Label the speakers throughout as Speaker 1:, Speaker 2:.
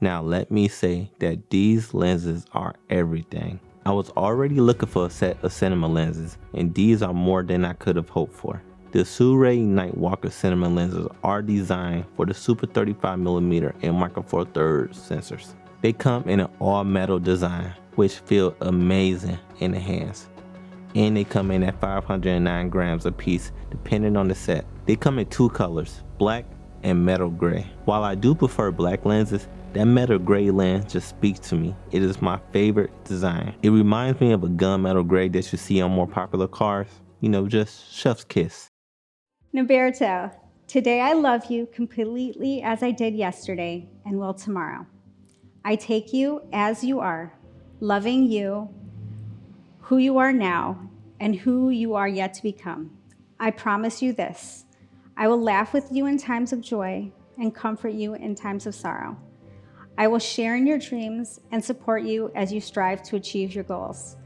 Speaker 1: Now let me say that these lenses are everything. I was already looking for a set of cinema lenses, and these are more than I could have hoped for. The Sirui Nightwalker cinema lenses are designed for the Super 35mm and Micro Four Thirds sensors. They come in an all metal design, which feel amazing in the hands. And they come in at 509 grams a piece depending on the set. They come in two colors, black and metal gray. While I do prefer black lenses, that metal gray lens just speaks to me. It is my favorite design. It reminds me of a gunmetal gray that you see on more popular cars. You know, just chef's kiss.
Speaker 2: Noberto, today I love you completely as I did yesterday and will tomorrow. I take you as you are, loving you, who you are now, and who you are yet to become. I promise you this, I will laugh with you in times of joy and comfort you in times of sorrow. I will share in your dreams and support you as you strive to achieve your goals.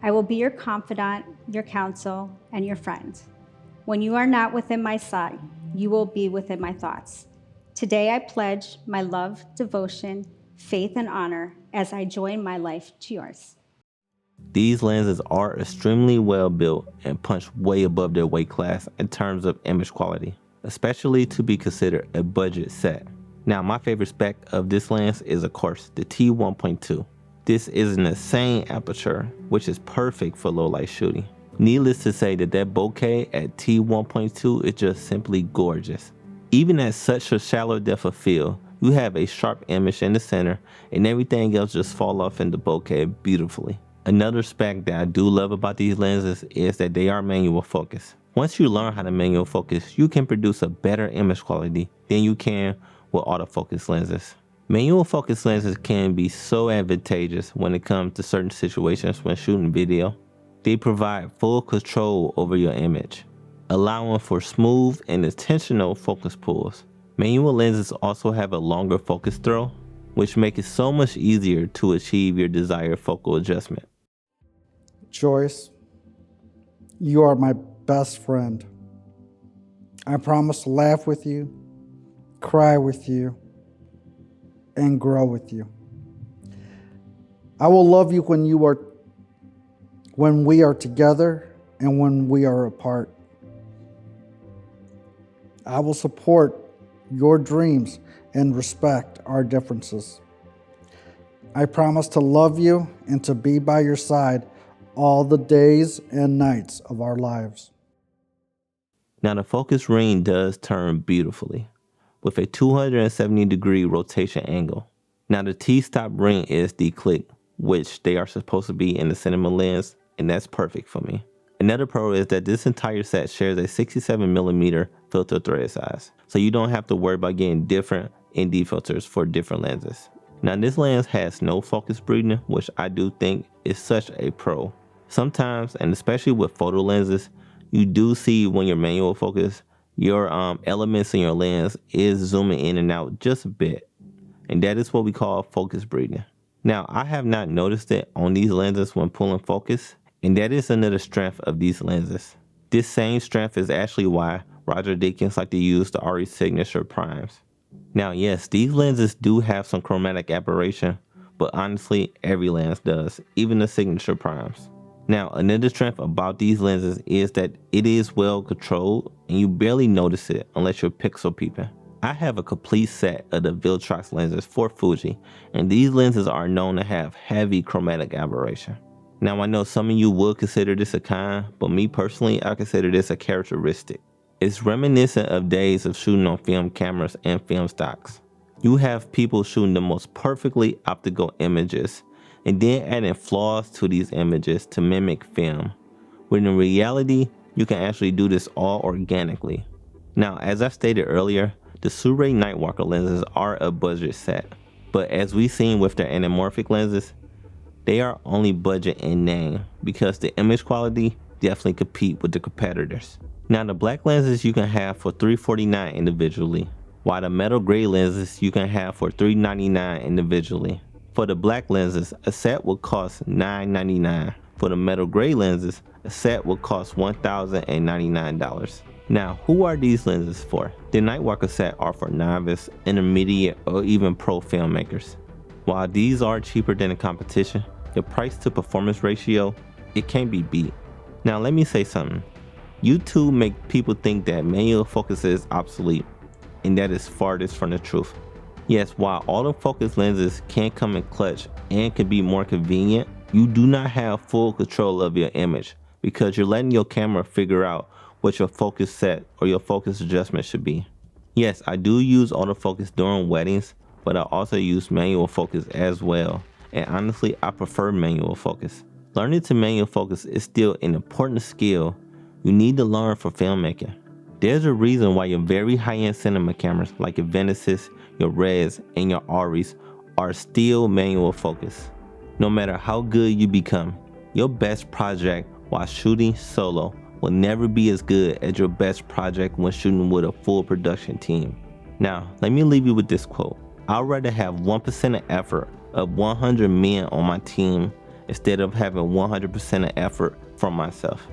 Speaker 2: I will be your confidant, your counsel, and your friend. When you are not within my sight, you will be within my thoughts. Today I pledge my love, devotion, faith, and honor as I join my life to yours.
Speaker 1: These lenses are extremely well built and punch way above their weight class in terms of image quality, especially to be considered a budget set. Now, my favorite spec of this lens is, of course, the T1.2. This is an insane aperture, which is perfect for low light shooting. Needless to say that bokeh at T1.2 is just simply gorgeous. Even at such a shallow depth of field, you have a sharp image in the center and everything else just fall off into bokeh beautifully. Another spec that I do love about these lenses is that they are manual focus. Once you learn how to manual focus, you can produce a better image quality than you can with autofocus lenses. Manual focus lenses can be so advantageous when it comes to certain situations when shooting video. They provide full control over your image, allowing for smooth and intentional focus pulls. Manual lenses also have a longer focus throw, which makes it so much easier to achieve your desired focal adjustment.
Speaker 3: Joyce, you are my best friend. I promise to laugh with you, cry with you, and grow with you. I will love you when we are together and when we are apart. I will support your dreams and respect our differences. I promise to love you and to be by your side all the days and nights of our lives.
Speaker 1: Now the focus ring does turn beautifully with a 270-degree rotation angle. Now the T-stop ring is declicked, which they are supposed to be in the cinema lens, and that's perfect for me. Another pro is that this entire set shares a 67mm filter thread size, so you don't have to worry about getting different ND filters for different lenses. Now this lens has no focus breathing, which I do think is such a pro. Sometimes, and especially with photo lenses, you do see when you're manual focus, your elements in your lens is zooming in and out just a bit, and that is what we call focus breathing. Now I have not noticed it on these lenses when pulling focus, and that is another strength of these lenses. This same strength is actually why Roger Deakins like to use the RE Signature primes. Now yes, these lenses do have some chromatic aberration, but honestly every lens does, even the Signature primes. Now another strength about these lenses is that it is well controlled and you barely notice it unless you're pixel peeping. I have a complete set of the Viltrox lenses for Fuji, and these lenses are known to have heavy chromatic aberration. Now I know some of you would consider this a con, but me personally, I consider this a characteristic. It's reminiscent of days of shooting on film cameras and film stocks. You have people shooting the most perfectly optical images and then adding flaws to these images to mimic film, when in reality, you can actually do this all organically. Now, as I stated earlier, the Sirui Nightwalker lenses are a budget set, but as we've seen with their anamorphic lenses, they are only budget in name because the image quality definitely compete with the competitors. Now the black lenses you can have for $349 individually, while the metal gray lenses you can have for $399 individually. For the black lenses, a set will cost $999. For the metal gray lenses, a set will cost $1,099. Now, who are these lenses for? The Nightwalker set are for novice, intermediate, or even pro filmmakers. While these are cheaper than the competition, the price to performance ratio, it can't be beat. Now let me say something. YouTube make people think that manual focus is obsolete, and that is farthest from the truth. Yes, while autofocus lenses can come in clutch and can be more convenient, you do not have full control of your image because you're letting your camera figure out what your focus set or your focus adjustment should be. Yes, I do use autofocus during weddings, but I also use manual focus as well, and honestly, I prefer manual focus. Learning to manual focus is still an important skill you need to learn for filmmaking. There's a reason why your very high-end cinema cameras like your Venices, your Reds, and your Aries are still manual focus. No matter how good you become, your best project while shooting solo will never be as good as your best project when shooting with a full production team. Now, let me leave you with this quote. I'd rather have 1% of effort of 100 men on my team instead of having 100% of effort from myself.